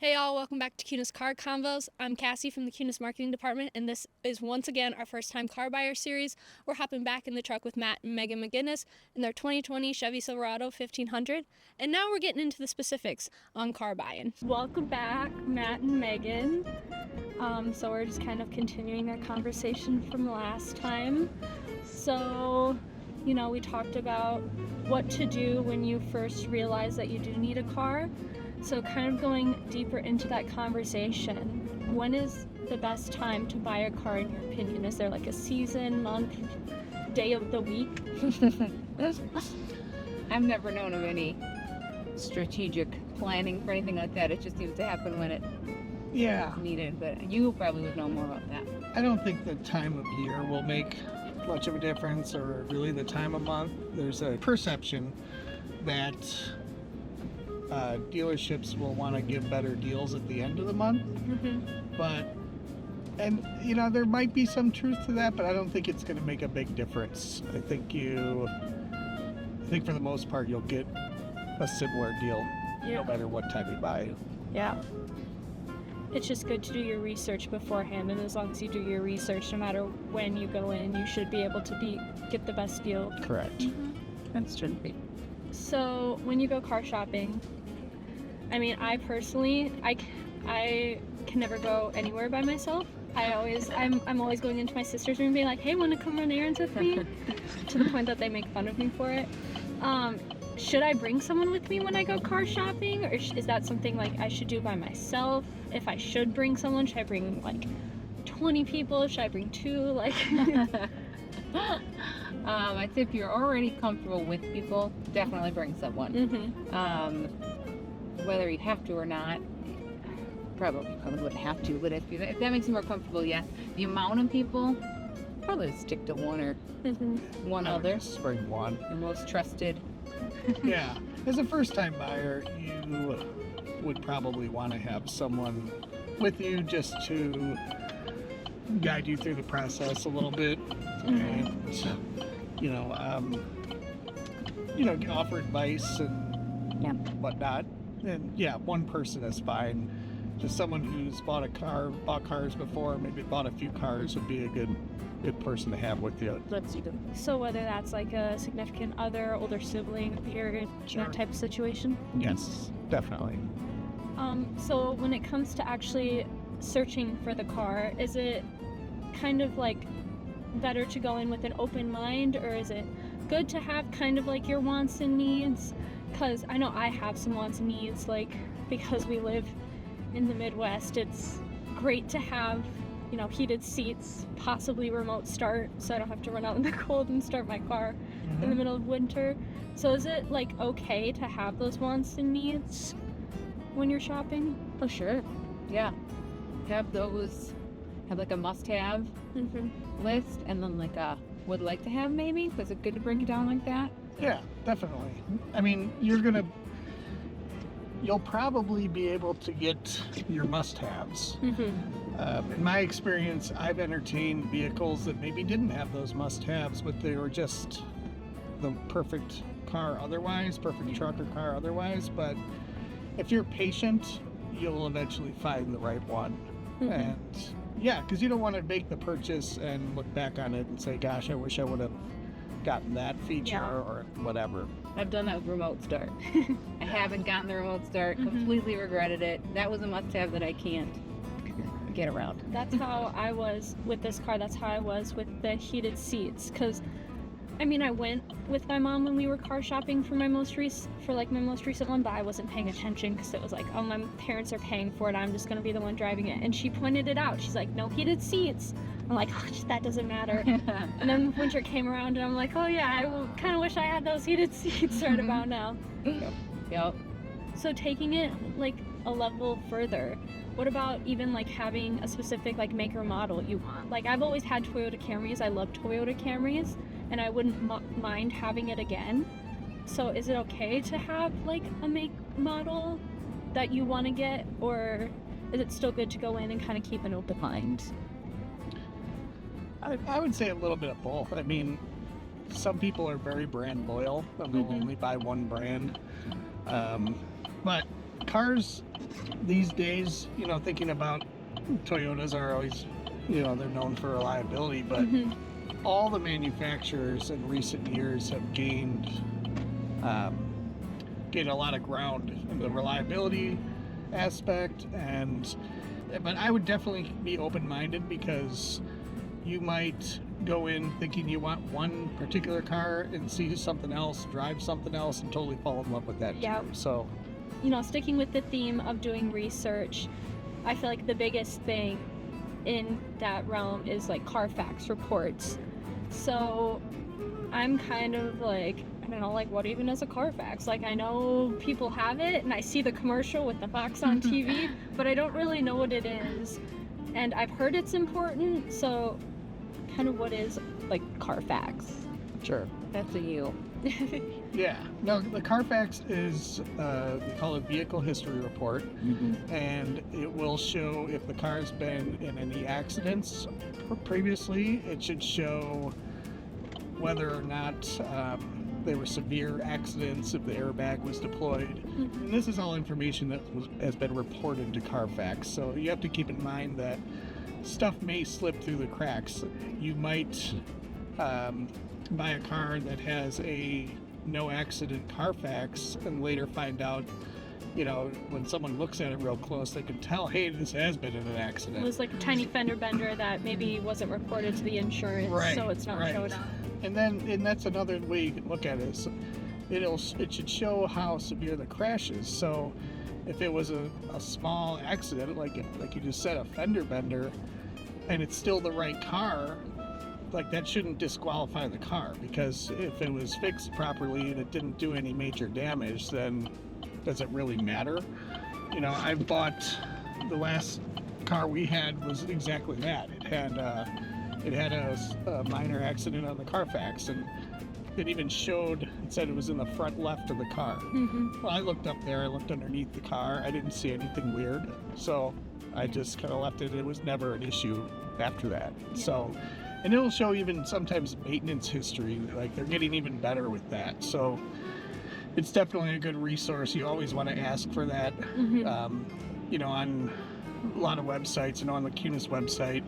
Hey y'all, welcome back to Kunes Car Convos. I'm Cassie from the Kunes Marketing Department, and this is once again our first time car buyer series. We're hopping back in the truck with Matt and Megan McGinnis in their 2020 Chevy Silverado 1500, and now we're getting into the specifics on car buying. Welcome back, Matt and Megan. So we're just kind of continuing our conversation from last time. So, we talked about what to do when you first realize that you do need a car. So kind of going deeper into that conversation, when is the best time to buy a car in your opinion? Is there like a season, month, day of the week? I've never known of any strategic planning for anything like that. It just seems to happen when it's needed, but you probably would know more about that. I don't think the time of year will make much of a difference, or really the time of month. There's a perception that dealerships will want to give better deals at the end of the month, but there might be some truth to that, but I don't think it's going to make a big difference. I think for the most part you'll get a similar deal no matter what time you buy. Yeah. It's just good to do your research beforehand, and as long as you do your research, no matter when you go in, you should be able to get the best deal. Correct. That should be. So when you go car shopping, I personally, I can never go anywhere by myself. I'm always going into my sister's room and being like, hey, want to come run errands with me? To the point that they make fun of me for it. Should I bring someone with me when I go car shopping, or is that something like I should do by myself? If I should bring someone, should I bring like 20 people? Should I bring 2? I'd say if you're already comfortable with people, definitely bring someone. Whether you have to or not, probably wouldn't have to, but if that makes you more comfortable, yes. The amount of people, probably stick to one or one other. Just bring one. Your most trusted. Yeah. As a first-time buyer, you would probably want to have someone with you just to guide you through the process a little bit, and offer advice and whatnot. And one person is fine. Just someone who's bought cars before, maybe bought a few cars, would be a good person to have with you. So whether that's like a significant other, older sibling, parent, that type of situation? Yes, definitely. So when it comes to actually searching for the car, is it kind of like better to go in with an open mind, or is it good to have kind of like your wants and needs? Because I know I have some wants and needs, because we live in the Midwest, it's great to have, heated seats, possibly remote start, so I don't have to run out in the cold and start my car in the middle of winter. So is it okay to have those wants and needs when you're shopping? Oh, sure. Yeah. Have those, have a must-have list, and then a would like to have maybe? Is it good to break it down like that? Yeah, definitely. You'll probably be able to get your must-haves. In my experience, I've entertained vehicles that maybe didn't have those must-haves, but they were just the perfect car otherwise, perfect truck or car otherwise. But if you're patient, you'll eventually find the right one. And because you don't want to make the purchase and look back on it and say, gosh, I wish I would have gotten that feature or whatever. I've done that with remote start. I haven't gotten the remote start, completely regretted it. That was a must-have that I can't get around. That's how I was with this car. That's how I was with the heated seats, because I went with my mom when we were car shopping for my most recent one, but I wasn't paying attention because it was like, oh, my parents are paying for it, I'm just gonna be the one driving it. And she pointed it out. She's like, no heated seats. I'm like, oh, that doesn't matter. And then winter came around, and I'm like, oh yeah, I kind of wish I had those heated seats right about now. Yep. So taking it a level further, what about even having a specific make or model you want? I've always had Toyota Camrys. I love Toyota Camrys, and I wouldn't mind having it again. So is it okay to have a make model that you want to get, or is it still good to go in and kind of keep an open mind? I would say a little bit of both. Some people are very brand loyal and they'll only buy one brand. But cars these days, thinking about Toyotas are always, they're known for reliability, but all the manufacturers in recent years have gained a lot of ground in the reliability aspect, but I would definitely be open-minded, because you might go in thinking you want one particular car and see something else, drive something else, and totally fall in love with that too. So, sticking with the theme of doing research, I feel like the biggest thing in that realm is like Carfax reports. So I'm kind of like, I don't know, like, what even is a Carfax? Like, I know people have it, and I see the commercial with the box on TV, but I don't really know what it is. And I've heard it's important, so kind of what is, like, Carfax? sure. That's a you. Yeah. No, the Carfax is, we call it vehicle history report, and it will show if the car's been in any accidents previously. It should show whether or not they were severe accidents, if the airbag was deployed. And this is all information that has been reported to Carfax. So you have to keep in mind that stuff may slip through the cracks. You might buy a car that has a no accident Carfax and later find out, when someone looks at it real close, they can tell, hey, this has been in an accident. It was like a tiny fender bender that maybe wasn't reported to the insurance, so it's not showed up. And that's another way you can look at it. Is it should show how severe the crash is. So if it was a small accident, like you just said, a fender bender, and it's still the right car, like that shouldn't disqualify the car, because if it was fixed properly and it didn't do any major damage, then does it really matter? I bought, the last car we had was exactly that. It had a minor accident on the Carfax, and it even showed, it said it was in the front left of the car. Well, I looked up there, I looked underneath the car, I didn't see anything weird, so I just kind of left it. It was never an issue after that. So, and it'll show even sometimes maintenance history, like they're getting even better with that. So it's definitely a good resource. You always want to ask for that. On a lot of websites, on the Kunes website,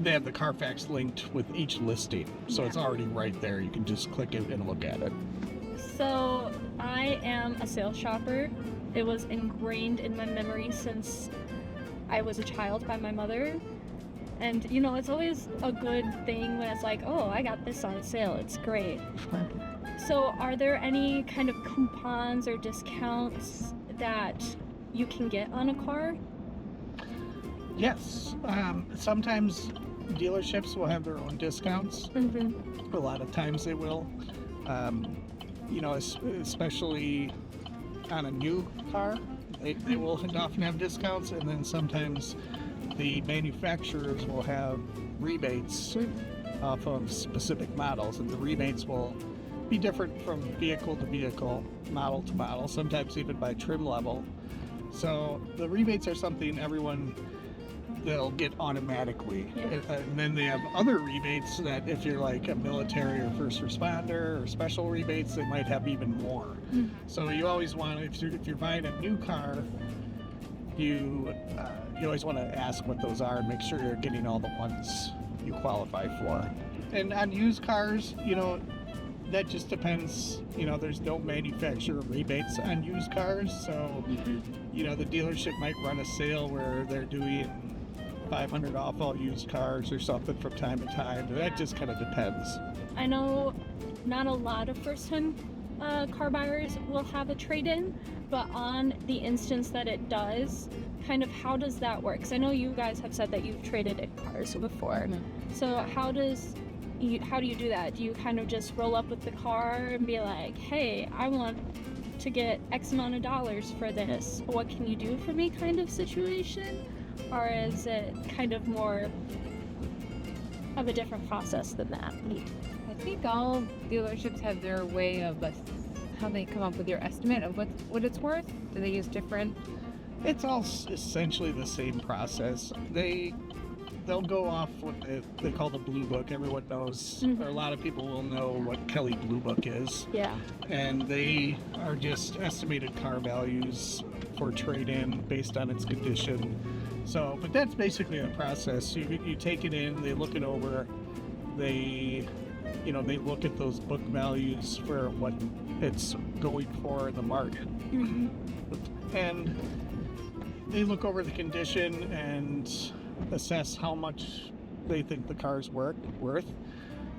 they have the Carfax linked with each listing, so it's already right there. You can just click it and look at it. So I am a sales shopper. It was ingrained in my memory since I was a child by my mother. And it's always a good thing when it's like, oh, I got this on sale, it's great. So are there any kind of coupons or discounts that you can get on a car? Yes. Sometimes dealerships will have their own discounts. A lot of times they will. Especially on a new car, they will often have discounts, and then sometimes the manufacturers will have rebates off of specific models, and the rebates will be different from vehicle to vehicle, model to model, sometimes even by trim level. So the rebates are something they'll get automatically. And then they have other rebates that if you're like a military or first responder or special rebates, they might have even more. So you always want to, if you're buying a new car, you always want to ask what those are and make sure you're getting all the ones you qualify for. And on used cars, that just depends. There's no manufacturer rebates on used cars, so the dealership might run a sale where they're doing $500 off all used cars or something from time to time. That just kind of depends. I know not a lot of first-time car buyers will have a trade-in, but on the instance that it does, kind of how does that work? Because I know you guys have said that you've traded in cars before. So how do you do that? Do you kind of just roll up with the car and be like, hey, I want to get X amount of dollars for this, what can you do for me kind of situation? Or is it kind of more of a different process than that? I think all dealerships have their way of how they come up with your estimate of what it's worth. Do they use different? It's all essentially the same process. They'll go off what they call the Blue Book. Everyone knows, or a lot of people will know what Kelly Blue Book is. Yeah. And they are just estimated car values for trade-in based on its condition. So, but that's basically the process. You take it in, they look it over, they look at those book values for what it's going for in the market. And they look over the condition and assess how much they think the car's worth.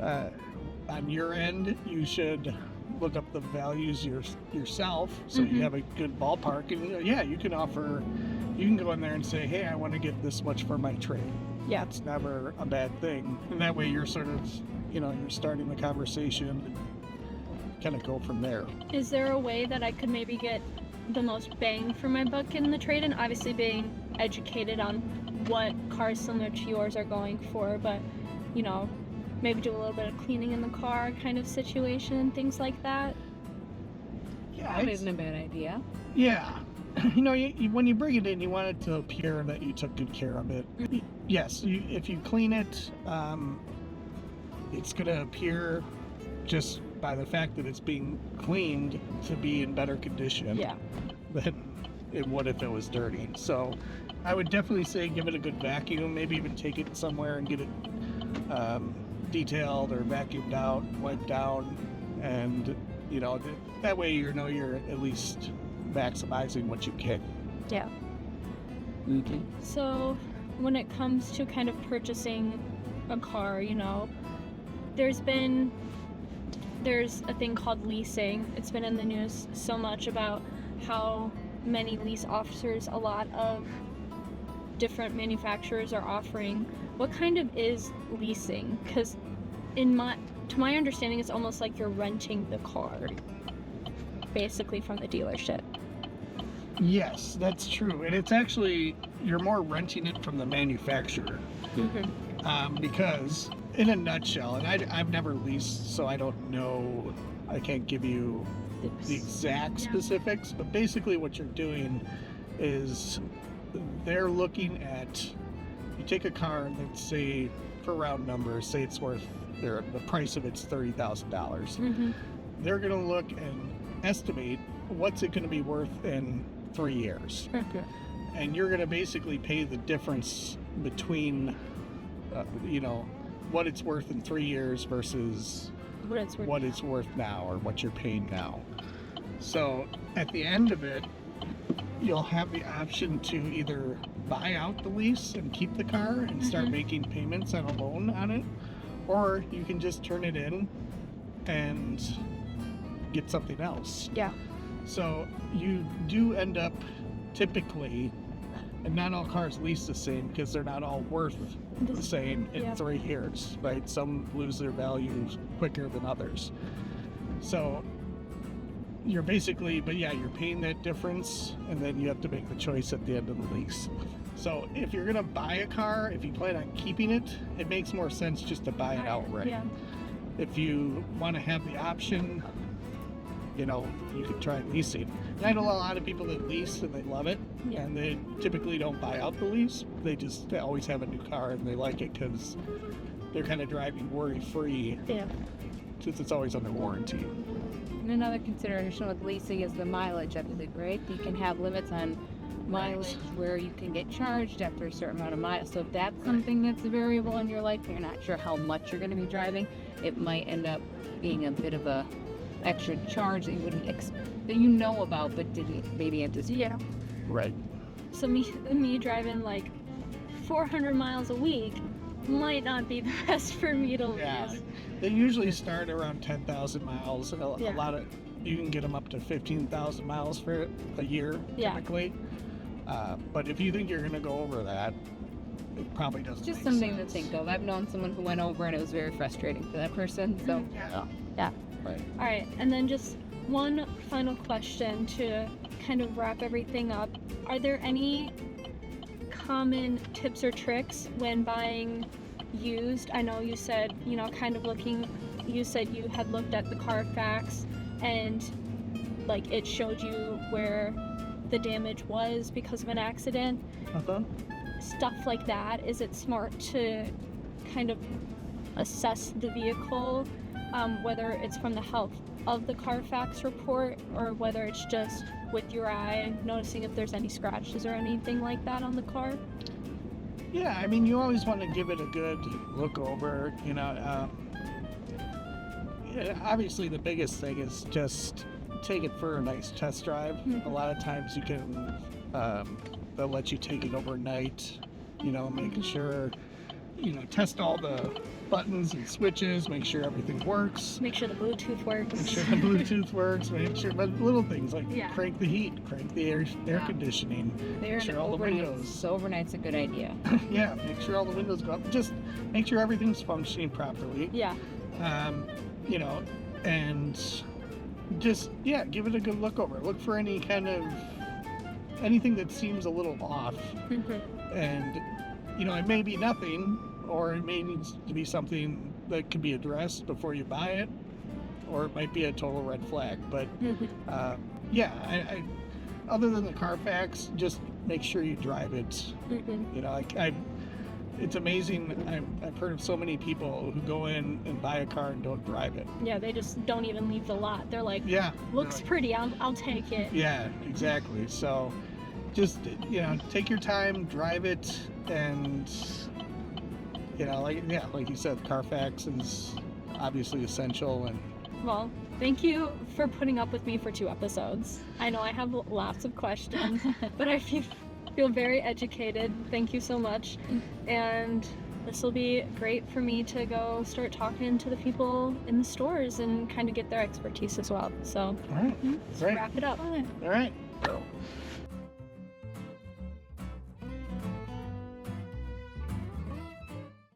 On your end, you should look up the values yourself, so you have a good ballpark. And you can go in there and say, hey, I want to get this much for my trade. Yeah. It's never a bad thing. And that way you're sort of, you're starting the conversation and kind of go from there. Is there a way that I could maybe get the most bang for my buck in the trade-in? Obviously being educated on what cars similar to yours are going for, but, maybe do a little bit of cleaning in the car kind of situation, things like that. Yeah, That isn't a bad idea. Yeah. When you bring it in, you want it to appear that you took good care of it. Yes, if you clean it, it's going to appear just by the fact that it's being cleaned to be in better condition than it would if it was dirty. So I would definitely say give it a good vacuum, maybe even take it somewhere and get it detailed or vacuumed out, wiped down, and that way you're at least maximizing what you can. Yeah. Okay. So when it comes to kind of purchasing a car, there's a thing called leasing. It's been in the news so much about how many lease officers a lot of different manufacturers are offering. What kind of is leasing? Because to my understanding, it's almost like you're renting the car basically from the dealership. Yes, that's true. And it's actually, you're more renting it from the manufacturer. Because in a nutshell, and I've never leased, so I don't know, I can't give you the exact specifics, but basically what you're doing is they're looking at, you take a car, let's say, for round numbers, say it's worth, the price of it's $30,000. They're going to look and estimate what's it going to be worth in 3 years. And you're going to basically pay the difference between, what it's worth in 3 years versus what it's worth now, or what you're paying now. So at the end of it, you'll have the option to either buy out the lease and keep the car and start making payments on a loan on it, or you can just turn it in and get something else. Yeah. So you do end up typically, and not all cars lease the same because they're not all worth the same in 3 years, right? Some lose their value quicker than others. So you're basically, you're paying that difference, and then you have to make the choice at the end of the lease. So if you're gonna buy a car, if you plan on keeping it, it makes more sense just to buy it outright. Yeah. If you want to have the option, you could try leasing. And I know a lot of people that lease and they love it, and they typically don't buy out the lease. They always have a new car and they like it because they're kind of driving worry-free. Yeah. Since it's always under warranty. And another consideration with leasing is the mileage, I believe, right? You can have limits on mileage where you can get charged after a certain amount of miles. So if that's something that's a variable in your life, and you're not sure how much you're going to be driving, it might end up being a bit of a extra charge that you wouldn't that you know about but didn't maybe anticipate. Yeah. Right. So me driving like 400 miles a week might not be the best for me to lease. They usually start around 10,000 miles, and a lot of, you can get them up to 15,000 miles for a year typically. But if you think you're going to go over that, it probably doesn't. Just make something sense. to think of. I've known someone who went over and it was very frustrating for that person. So Yeah. Right. All right, and then just one final question to kind of wrap everything up. Are there any common tips or tricks when buying used? I know you said, kind of you said you had looked at the Carfax and like it showed you where the damage was because of an accident. Stuff like that. Is it smart to kind of assess the vehicle, whether it's from the of the Carfax report, or whether it's just with your eye, noticing if there's any scratches or anything like that on the car? Yeah, I mean, you always want to give it a good look over, you know. Yeah, obviously, the biggest thing is just take it for a nice test drive. A lot of times you can, they'll let you take it overnight, you know, making sure, you know, test all the buttons and switches, make sure everything works. Make sure the Bluetooth works. Make sure the Bluetooth works, make sure, but little things like Yeah. crank the heat, crank the air conditioning, They're make sure all the windows. So overnight's a good idea. Yeah, make sure all the windows go up. Just make sure everything's functioning properly. Yeah. You know, and just, yeah, give it a good look over. Look for any kind of, anything that seems a little off. And, you know, it may be nothing, or it may need to be something that could be addressed before you buy it, or it might be a total red flag. But, yeah, I other than the Carfax, just make sure you drive it. You know, it's amazing. I've heard of so many people who go in and buy a car and don't drive it. Yeah, they just don't even leave the lot. They're like, Yeah. looks pretty, I'll take it. Yeah, exactly. So just, you know, take your time, drive it, and, you know, like you said, Carfax is obviously essential. And Well, thank you for putting up with me for 2 episodes. I know I have lots of questions, but I feel very educated. Thank you so much. And this will be great for me to go start talking to the people in the stores and kind of get their expertise as well. So all right, let's great. wrap it up. All right.